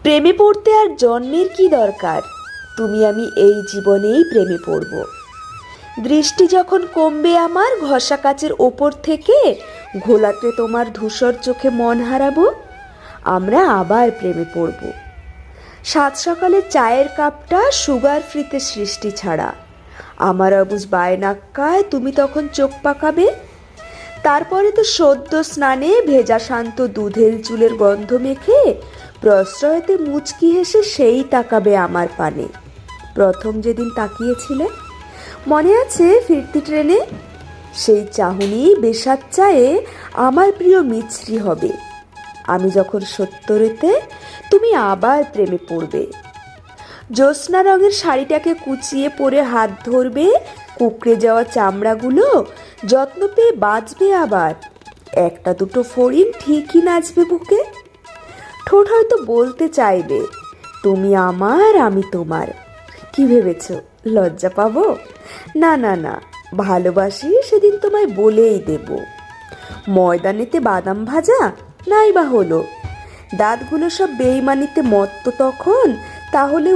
প্রেমে পড়তে আর জন্মের কি দরকার, তুমি আমি এই জীবনেই প্রেমে পড়ব। দৃষ্টি যখন কমবে আমার ঘষা কাচের ওপর থেকে, ঘোলাতে তোমার ধূসর চোখে মন হারাবো, আমরা আবার প্রেমে পড়ব। সাত সকালে চায়ের কাপটা সুগার ফ্রিতে সৃষ্টি ছাড়া, আমার অবুঝ বায়নাক্কায় তুমি তখন চোখ পাকাবে। তারপরে তো সদ্য স্নানে ভেজা শান্ত দুধের চুলের গন্ধ মেখে প্রশ্রয়তে মুচকি হেসে সেই তাকাবে আমার পানে। প্রথম যেদিন তাকিয়েছিলে মনে আছে ফিরতি ট্রেনে, সেই চাহনি বেসাদ চায়ে আমার প্রিয় মিছরি হবে। আমি যখন সত্তরেতে, তুমি আবার প্রেমে পড়বে। জ্যোৎস্না রঙের শাড়িটাকে কুচিয়ে পরে হাত ধরবে, কুকড়ে যাওয়া চামড়াগুলো যত্ন পেয়ে বাঁচবে আবার। একটা দুটো ফড়িং ঠিকই নাচবে বুকে। ঠোঁট হয়তো বলতে চাইবে তুমি আমার আমি তোমার। কি ভেবেছ লজ্জা পাবো? না না না, ভালোবাসি সেদিন তোমায় বলেই দেব। ময়দানেতে বাদাম ভাজা নাই বা হলো, দাঁতগুলো সব বেইমানিতে মত্ত তখন, তাহলে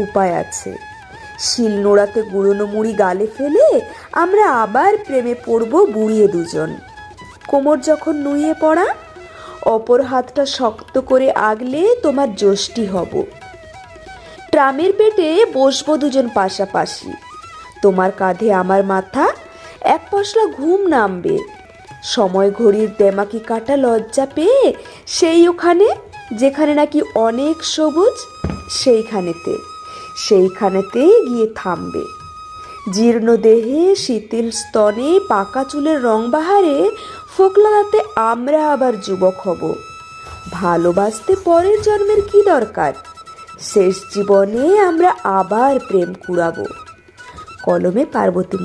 উপায় আছে। শিল নোড়াতে গুঁড়োনো মুড়ি গালে ফেলে আমরা আবার প্রেমে পড়ব বুড়িয়ে দুজন। কোমর যখন নুয়ে পড়া, অপর হাতটা শক্ত করে আগলে তোমার যষ্টি হব। ট্রামের পেটে বসবো দুজন পাশাপাশি, তোমার কাঁধে আমার মাথা, এক পশলা ঘুম নামবে। সময় ঘড়ির দেমাকি কাটা লজ্জা পেয়ে সেই ওখানে যেখানে নাকি অনেক সবুজ, সেইখানেতে গিয়ে থামবে। জীর্ণ দেহে শিথিল স্তনে পাকা চুলের রং বাহারে ফোকলা দাঁতে আমরা আবার যুবক হব। ভালোবাসতে পরের জন্মের কি দরকার, শেষ জীবনে আমরা আবার প্রেম কুড়াবো। কলমে পার্বতী।